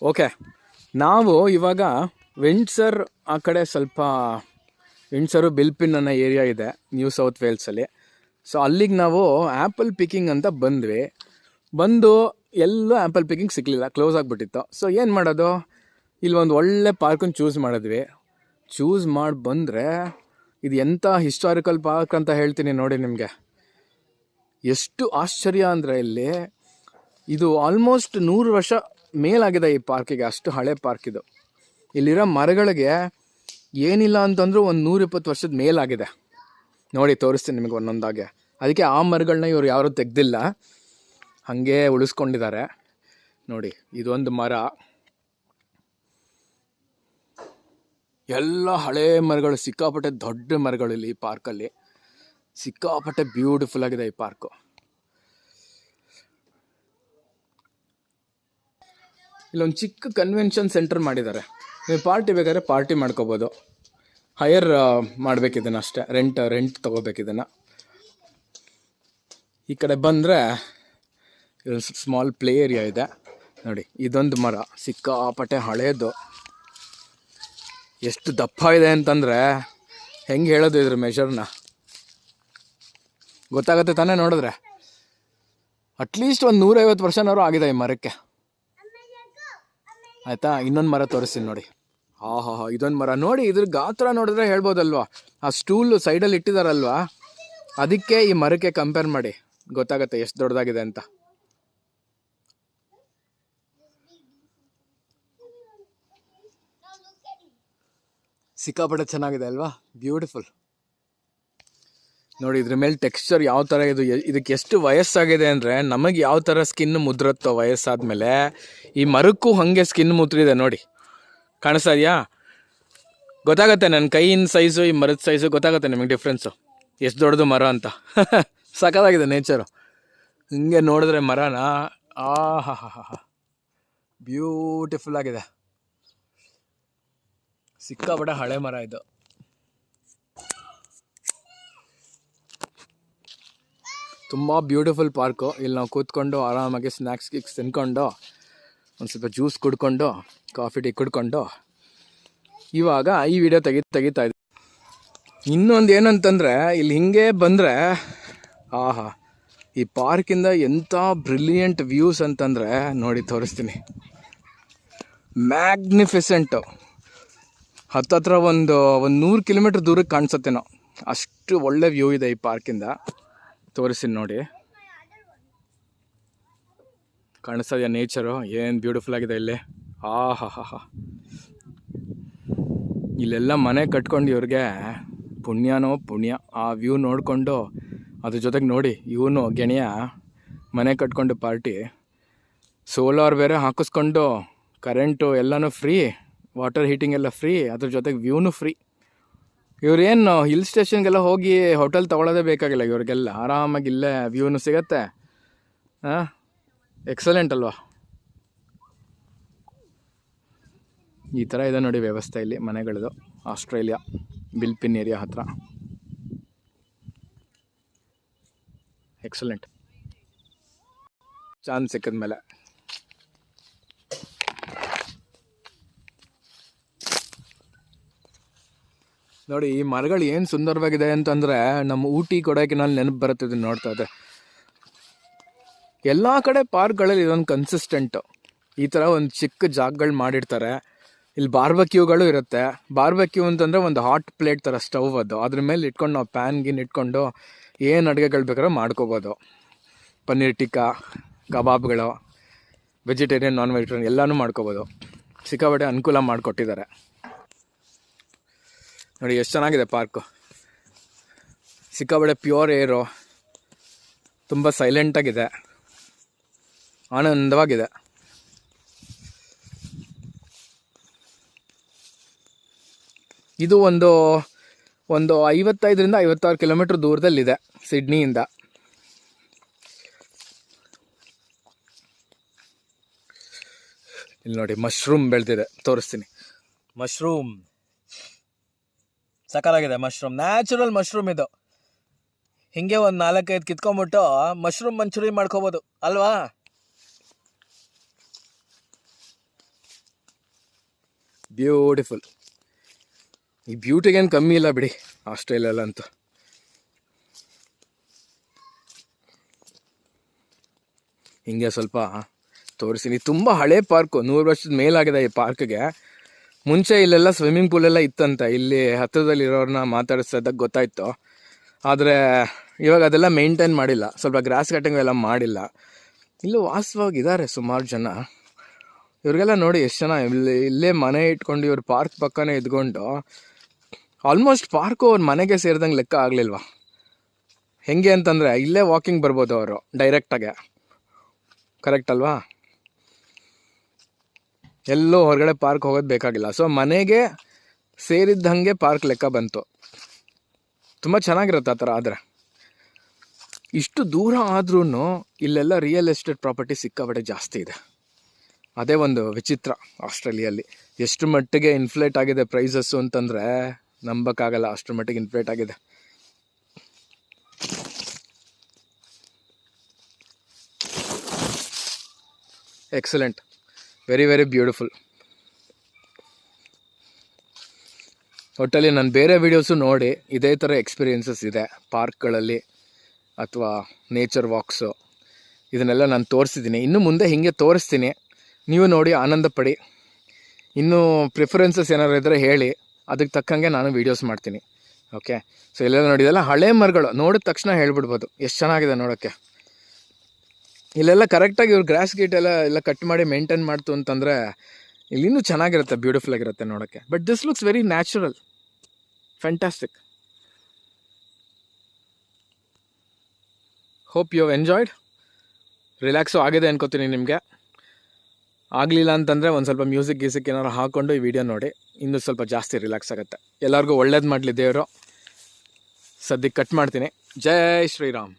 Okay, ನಾವು ಇವಾಗ Windsor ಆ ಕಡೆ ಸ್ವಲ್ಪ ವಿಂಡ್ಸರು ಬಿಲ್ಪಿನ್ ಅನ್ನೋ ಏರಿಯಾ ಇದೆ ನ್ಯೂ ಸೌತ್ ವೇಲ್ಸಲ್ಲಿ. ಸೊ ಅಲ್ಲಿಗೆ ನಾವು ಆ್ಯಪಲ್ ಪಿಕ್ಕಿಂಗ್ ಅಂತ ಬಂದು ಎಲ್ಲೂ ಆ್ಯಪಲ್ ಪಿಕ್ಕಿಂಗ್ ಸಿಗಲಿಲ್ಲ, ಕ್ಲೋಸ್ ಆಗಿಬಿಟ್ಟಿತ್ತು. ಸೊ ಏನು ಮಾಡೋದು, ಇಲ್ಲಿ ಒಂದು ಒಳ್ಳೆ ಪಾರ್ಕನ್ನು ಚೂಸ್ ಮಾಡಿ ಬಂದರೆ ಇದು ಎಂಥ ಹಿಸ್ಟಾರಿಕಲ್ ಪಾರ್ಕ್ ಅಂತ ಹೇಳ್ತೀನಿ ನೋಡಿ ನಿಮಗೆ. ಎಷ್ಟು ಆಶ್ಚರ್ಯ ಅಂದರೆ ಇಲ್ಲಿ ಇದು ಆಲ್ಮೋಸ್ಟ್ 100 ವರ್ಷ ಮೇಲಾಗಿದೆ ಈ ಪಾರ್ಕಿಗೆ, ಅಷ್ಟು ಹಳೆ ಪಾರ್ಕ್ ಇದು. ಇಲ್ಲಿರೋ ಮರಗಳಿಗೆ ಏನಿಲ್ಲ ಅಂತಂದ್ರೂ ಒಂದು 120 ವರ್ಷದ ಮೇಲಾಗಿದೆ ನೋಡಿ. ತೋರಿಸ್ತೀನಿ ನಿಮಗೆ ಒಂದೊಂದಾಗೆ. ಅದಕ್ಕೆ ಆ ಮರಗಳನ್ನ ಇವರು ಯಾರೂ ತೆಗ್ದಿಲ್ಲ, ಹಾಗೆ ಉಳಿಸ್ಕೊಂಡಿದ್ದಾರೆ ನೋಡಿ. ಇದೊಂದು ಮರ, ಎಲ್ಲ ಹಳೆ ಮರಗಳು, ಸಿಕ್ಕಾಪಟ್ಟೆ ದೊಡ್ಡ ಮರಗಳು ಇಲ್ಲಿ ಈ ಪಾರ್ಕಲ್ಲಿ. ಸಿಕ್ಕಾಪಟ್ಟೆ ಬ್ಯೂಟಿಫುಲ್ ಆಗಿದೆ ಈ ಪಾರ್ಕು. ಇಲ್ಲೊಂದು ಚಿಕ್ಕ ಕನ್ವೆನ್ಷನ್ ಸೆಂಟರ್ ಮಾಡಿದ್ದಾರೆ. ನೀವು ಪಾರ್ಟಿ ಬೇಕಾದ್ರೆ ಪಾರ್ಟಿ ಮಾಡ್ಕೋಬೋದು. ಹೈಯರ್ ಮಾಡಬೇಕಿದನ್ನು ಅಷ್ಟೇ, ರೆಂಟ್ ತೊಗೋಬೇಕಿದನ್ನು. ಈ ಕಡೆ ಬಂದರೆ ಸ್ಮಾಲ್ ಪ್ಲೇ ಏರಿಯಾ ಇದೆ ನೋಡಿ. ಇದೊಂದು ಮರ ಸಿಕ್ಕಾಪಟ್ಟೆ ಹಳೇದು, ಎಷ್ಟು ದಪ್ಪ ಇದೆ ಅಂತಂದರೆ ಹೆಂಗೆ ಹೇಳೋದು ಇದ್ರ ಮೆಷರ್ನ, ಗೊತ್ತಾಗತ್ತೆ ತಾನೇ ನೋಡಿದ್ರೆ. ಅಟ್ಲೀಸ್ಟ್ ಒಂದು 150 ವರ್ಷನವರು ಆಗಿದೆ ಈ ಮರಕ್ಕೆ, ಆಯಿತಾ. ಇನ್ನೊಂದು ಮರ ತೋರಿಸ್ತೀನಿ ನೋಡಿ. ಇದೊಂದು ಮರ ನೋಡಿ, ಇದ್ರ ಗಾತ್ರ ನೋಡಿದ್ರೆ ಹೇಳ್ಬೋದಲ್ವಾ, ಆ ಸ್ಟೂಲ್ ಸೈಡಲ್ಲಿ ಇಟ್ಟಿದಾರಲ್ವಾ, ಅದಕ್ಕೆ ಈ ಮರಕ್ಕೆ ಕಂಪೇರ್ ಮಾಡಿ ಗೊತ್ತಾಗತ್ತೆ ಎಷ್ಟು ದೊಡ್ಡದಾಗಿದೆ ಅಂತ. ಸಿಕ್ಕಾಪಟ್ಟೆ ಚೆನ್ನಾಗಿದೆ ಅಲ್ವಾ, ಬ್ಯೂಟಿಫುಲ್ ನೋಡಿ. ಇದ್ರ ಮೇಲೆ ಟೆಕ್ಸ್ಚರ್ ಯಾವ ಥರ ಇದಕ್ಕೆ ಎಷ್ಟು ವಯಸ್ಸಾಗಿದೆ ಅಂದರೆ, ನಮಗೆ ಯಾವ ಥರ ಸ್ಕಿನ್ ಮುದ್ರತ್ತೋ ವಯಸ್ಸಾದ್ಮೇಲೆ, ಈ ಮರಕ್ಕೂ ಹಾಗೆ ಸ್ಕಿನ್ ಮುದ್ರಿದೆ ನೋಡಿ. ಕಾಣಿಸ್ತಾ ಇದೆಯಾ? ಗೊತ್ತಾಗತ್ತೆ ನನ್ನ ಕೈಯಿನ ಸೈಜು ಈ ಮರದ ಸೈಜು ಗೊತ್ತಾಗುತ್ತೆ ನಿಮಗೆ ಡಿಫ್ರೆನ್ಸು, ಎಷ್ಟು ದೊಡ್ಡದು ಮರ ಅಂತ. ಸಖತ್ತಾಗಿದೆ ನೇಚರು. ಹಿಂಗೆ ನೋಡಿದ್ರೆ ಮರನ ಬ್ಯೂಟಿಫುಲ್ ಆಗಿದೆ. ಸಿಕ್ಕಾಪಟ್ಟೆ ಹಳೆ ಮರ ಇದು. ತುಂಬ ಬ್ಯೂಟಿಫುಲ್ ಪಾರ್ಕು. ಇಲ್ಲಿ ನಾವು ಕೂತ್ಕೊಂಡು ಆರಾಮಾಗಿ ಸ್ನ್ಯಾಕ್ಸ್ ತಿನ್ಕೊಂಡು, ಒಂದು ಸ್ವಲ್ಪ ಜ್ಯೂಸ್ ಕುಡ್ಕೊಂಡು, ಕಾಫಿ ಟೀ ಕುಡ್ಕೊಂಡು ಇವಾಗ ಈ ವಿಡಿಯೋ ತೆಗಿತಾ ಇದ್ದೆ. ಇನ್ನೊಂದು ಏನಂತಂದರೆ, ಇಲ್ಲಿ ಹಿಂಗೆ ಬಂದರೆ ಈ ಪಾರ್ಕಿಂದ ಎಂಥ ಬ್ರಿಲಿಯಂಟ್ ವ್ಯೂಸ್ ಅಂತಂದರೆ ನೋಡಿ, ತೋರಿಸ್ತೀನಿ. ಮ್ಯಾಗ್ನಿಫಿಸೆಂಟು. ಹತ್ತತ್ರ ಒಂದು 100 ಕಿಲೋಮೀಟ್ರ್ ದೂರಕ್ಕೆ ಕಾಣಿಸುತ್ತೇನೋ, ಅಷ್ಟು ಒಳ್ಳೆ ವ್ಯೂ ಇದೆ ಈ ಪಾರ್ಕಿಂದ. ತೋರಿಸ್ತೀನಿ ನೋಡಿ, ಕಾಣಿಸ್ತಾ ಇದೆಯಾ ನೇಚರು, ಏನು ಬ್ಯೂಟಿಫುಲ್ ಆಗಿದೆ ಇಲ್ಲಿ. ಇಲ್ಲೆಲ್ಲ ಮನೆ ಕಟ್ಕೊಂಡು ಇವ್ರಿಗೆ ಪುಣ್ಯನೋ ಪುಣ್ಯ. ಆ ವ್ಯೂ ನೋಡಿಕೊಂಡು ಅದ್ರ ಜೊತೆಗೆ ನೋಡಿ, ಇವನು ಗೆಳೆಯ ಮನೆ ಕಟ್ಕೊಂಡು ಪಾರ್ಟಿ, ಸೋಲಾರ್ ಬೇರೆ ಹಾಕಿಸ್ಕೊಂಡು, ಕರೆಂಟು ಎಲ್ಲನೂ ಫ್ರೀ, ವಾಟರ್ ಹೀಟಿಂಗ್ ಎಲ್ಲ ಫ್ರೀ, ಅದ್ರ ಜೊತೆಗೆ ವ್ಯೂನು ಫ್ರೀ. ಇವ್ರೇನು ಹಿಲ್ ಸ್ಟೇಷನ್ಗೆಲ್ಲ ಹೋಗಿ ಹೋಟೆಲ್ ತೊಗೊಳ್ಳೋದೇ ಬೇಕಾಗಿಲ್ಲ ಇವ್ರಿಗೆಲ್ಲ, ಆರಾಮಾಗಿ ಇಲ್ಲೇ ವ್ಯೂನು ಸಿಗತ್ತೆ. ಎಕ್ಸಲೆಂಟ್ ಅಲ್ವಾ? ಈ ಥರ ಇದೆ ನೋಡಿ ವ್ಯವಸ್ಥೆ ಇಲ್ಲಿ ಮನೆಗಳದು. ಆಸ್ಟ್ರೇಲಿಯಾ ಬಿಲ್ಪಿನ್ ಏರಿಯಾ ಹತ್ರ. ಎಕ್ಸಲೆಂಟ್. ಚಾನ್ಸ್ ಸಿಕ್ಕಿದ್ಮೇಲೆ ನೋಡಿ, ಈ ಮರಗಳು ಏನು ಸುಂದರವಾಗಿದೆ ಅಂತಂದರೆ, ನಮ್ಮ ಊಟಿ ಕೊಡೈಕೆನಾಲ್ ನೆನಪು ಬರುತ್ತೆ ನೋಡ್ತಾ ಇದೆ. ಎಲ್ಲ ಕಡೆ ಪಾರ್ಕ್ಗಳಲ್ಲಿ ಇದೊಂದು ಕನ್ಸಿಸ್ಟೆಂಟು, ಈ ಥರ ಒಂದು ಚಿಕ್ಕ ಜಾಗಗಳು ಮಾಡಿರ್ತಾರೆ. ಇಲ್ಲಿ ಬಾರ್ಬಕ್ಯೂಗಳು ಇರುತ್ತೆ. ಬಾರ್ಬಕ್ಯೂ ಅಂತಂದರೆ ಒಂದು ಹಾಟ್ ಪ್ಲೇಟ್ ಥರ ಸ್ಟವ್, ಅದು ಅದ್ರ ಮೇಲೆ ಇಟ್ಕೊಂಡು ನಾವು ಪ್ಯಾನ್ ಇಟ್ಕೊಂಡು ಏನು ಅಡುಗೆಗಳು ಬೇಕಾದ್ರೂ ಮಾಡ್ಕೋಬೋದು. ಪನ್ನೀರ್ ಟಿಕ್ಕಾ, ಕಬಾಬ್ಗಳು, ವೆಜಿಟೇರಿಯನ್ ನಾನ್ ವೆಜಿಟೇರಿಯನ್ ಎಲ್ಲನೂ ಮಾಡ್ಕೋಬೋದು. ಸಿಕ್ಕಾಪಟ್ಟೆ ಅನುಕೂಲ ಮಾಡಿಕೊಟ್ಟಿದ್ದಾರೆ ನೋಡಿ. ಎಷ್ಟು ಚೆನ್ನಾಗಿದೆ ಪಾರ್ಕು, ಸಿಕ್ಕಾಪಟ್ಟೆ ಪ್ಯೂರ್ ಏರು, ತುಂಬ ಸೈಲೆಂಟಾಗಿದೆ, ಆನಂದವಾಗಿದೆ. ಇದು ಒಂದು 55ರಿಂದ 56 ಕಿಲೋಮೀಟ್ರ್ ದೂರದಲ್ಲಿದೆ ಸಿಡ್ನಿಯಿಂದ. ಇಲ್ಲಿ ನೋಡಿ ಮಶ್ರೂಮ್ ಬೆಳೆದಿದೆ, ತೋರಿಸ್ತೀನಿ. ಮಶ್ರೂಮ್ ಸಕಾಲಾಗಿದೆ. ನ್ಯಾಚುರಲ್ ಮಶ್ರೂಮ್ ಇದು. ಹಿಂಗೆ ಒಂದು 4-5 ಕಿತ್ಕೊಂಡ್ಬಿಟ್ಟು ಮಶ್ರೂಮ್ ಮಂಚೂರಿ ಮಾಡ್ಕೋಬೋದು ಅಲ್ವಾ? ಬ್ಯೂಟಿಫುಲ್. ಈ ಬ್ಯೂಟಿಗೇನು ಕಮ್ಮಿ ಇಲ್ಲ ಬಿಡಿ ಆಸ್ಟ್ರೇಲಿಯಲ್ಲಂತೂ. ಹಿಂಗೆ ಸ್ವಲ್ಪ ತೋರಿಸಿನಿ. ತುಂಬ ಹಳೆ ಪಾರ್ಕು, 100 ವರ್ಷದ ಮೇಲಾಗಿದೆ ಈ ಪಾರ್ಕ್ಗೆ. ಮುಂಚೆ ಇಲ್ಲೆಲ್ಲ ಸ್ವಿಮ್ಮಿಂಗ್ ಪೂಲೆಲ್ಲ ಇತ್ತಂತ, ಇಲ್ಲಿ ಹತ್ತಿರದಲ್ಲಿರೋರನ್ನ ಮಾತಾಡಿಸೋದಕ್ಕೆ ಗೊತ್ತಾಯ್ತು. ಆದರೆ ಇವಾಗ ಅದೆಲ್ಲ ಮೇಂಟೈನ್ ಮಾಡಿಲ್ಲ, ಸ್ವಲ್ಪ ಗ್ರಾಸ್ ಕಟ್ಟಿಂಗ್ ಎಲ್ಲ ಮಾಡಿಲ್ಲ. ಇಲ್ಲೂ ವಾಸವಾಗಿದ್ದಾರೆ ಸುಮಾರು ಜನ. ಇವ್ರಿಗೆಲ್ಲ ನೋಡಿ ಎಷ್ಟು ಜನ ಇಲ್ಲೇ ಮನೆ ಇಟ್ಕೊಂಡು ಇವ್ರ ಪಾರ್ಕ್ ಪಕ್ಕನೇ ಇದ್ಕೊಂಡು, ಆಲ್ಮೋಸ್ಟ್ ಪಾರ್ಕು ಅವ್ರ ಮನೆಗೆ ಸೇರಿದಂಗೆ ಲೆಕ್ಕ ಆಗಲಿಲ್ವಾ? ಹೆಂಗೆ ಅಂತಂದರೆ ಇಲ್ಲೇ ವಾಕಿಂಗ್ ಬರ್ಬೋದು ಅವರು ಡೈರೆಕ್ಟಾಗೆ, ಕರೆಕ್ಟ್ ಅಲ್ವಾ? ಎಲ್ಲೋ ಹೊರಗಡೆ ಪಾರ್ಕ್ ಹೋಗೋದು ಬೇಕಾಗಿಲ್ಲ. ಸೊ ಮನೆಗೆ ಸೇರಿದ್ದಂಗೆ ಪಾರ್ಕ್ ಲೆಕ್ಕ ಬಂತು. ತುಂಬ ಚೆನ್ನಾಗಿರುತ್ತೆ ಆ ಥರ ಆದರೆ. ಇಷ್ಟು ದೂರ ಆದ್ರೂ ಇಲ್ಲೆಲ್ಲ ರಿಯಲ್ ಎಸ್ಟೇಟ್ ಪ್ರಾಪರ್ಟಿ ಸಿಕ್ಕಾಪಟ್ಟೆ ಜಾಸ್ತಿ ಇದೆ. ಅದೇ ಒಂದು ವಿಚಿತ್ರ ಆಸ್ಟ್ರೇಲಿಯಲ್ಲಿ. ಎಷ್ಟು ಮಟ್ಟಿಗೆ ಇನ್ಫ್ಲೇಟ್ ಆಗಿದೆ ಪ್ರೈಸಸ್ಸು ಅಂತಂದರೆ ನಂಬಕ್ಕಾಗಲ್ಲ, ಅಷ್ಟರ ಮಟ್ಟಿಗೆ ಇನ್ಫ್ಲೇಟ್ ಆಗಿದೆ. Excellent, very very beautiful. ಒಟ್ಟಲ್ಲಿ ನಾನು ಬೇರೆ ವೀಡಿಯೋಸು ನೋಡಿ ಇದೇ ಥರ ಎಕ್ಸ್ಪೀರಿಯೆನ್ಸಸ್ ಇದೆ ಪಾರ್ಕ್ಗಳಲ್ಲಿ ಅಥವಾ ನೇಚರ್ ವಾಕ್ಸು, ಇದನ್ನೆಲ್ಲ ನಾನು ತೋರಿಸಿದ್ದೀನಿ. ಇನ್ನು ಮುಂದೆ ಹೀಗೆ ತೋರಿಸ್ತೀನಿ, ನೀವು ನೋಡಿ ಆನಂದ ಪಡಿ. ಇನ್ನೂ ಪ್ರಿಫರೆನ್ಸಸ್ ಏನಾದ್ರು ಇದ್ದರೆ ಹೇಳಿ, ಅದಕ್ಕೆ ತಕ್ಕಂಗೆ ನಾನು ವೀಡಿಯೋಸ್ ಮಾಡ್ತೀನಿ. ಓಕೆ, ಸೊ ಇಲ್ಲೆಲ್ಲ ನೋಡಿ, ಇದೆಲ್ಲ ಹಳೆ ಮರಗಳು, ನೋಡಿದ ತಕ್ಷಣ ಹೇಳ್ಬಿಡ್ಬೋದು ಎಷ್ಟು ಚೆನ್ನಾಗಿದೆ ನೋಡೋಕ್ಕೆ. ಇಲ್ಲೆಲ್ಲ ಕರೆಕ್ಟಾಗಿ ಇವ್ರು ಗ್ರಾಸ್ ಗೀಟ್ ಎಲ್ಲ ಕಟ್ ಮಾಡಿ ಮೇಂಟೈನ್ ಮಾಡ್ತು ಅಂತಂದರೆ ಇಲ್ಲಿನ್ನೂ ಚೆನ್ನಾಗಿರುತ್ತೆ, ಬ್ಯೂಟಿಫುಲ್ ಆಗಿರುತ್ತೆ ನೋಡೋಕ್ಕೆ. But this looks very natural, fantastic. Hope you have enjoyed. Relax ಆಗಿದೆ ಅನ್ಕೋತೀನಿ ನಿಮಗೆ. ಆಗಲಿಲ್ಲ ಅಂತಂದರೆ ಒಂದು ಸ್ವಲ್ಪ ಮ್ಯೂಸಿಕ್ ಗೀಸಿಕ್ ಏನಾದ್ರು ಹಾಕ್ಕೊಂಡು ಈ ವಿಡಿಯೋ ನೋಡಿ, ಇನ್ನೂ ಸ್ವಲ್ಪ ಜಾಸ್ತಿ ರಿಲ್ಯಾಕ್ಸ್ ಆಗುತ್ತೆ. ಎಲ್ಲರಿಗೂ ಒಳ್ಳೇದು ಮಾಡಲಿ ದೇವರು. ಸದ್ಯಕ್ಕೆ ಕಟ್ ಮಾಡ್ತೀನಿ. ಜೈ ಶ್ರೀರಾಮ್.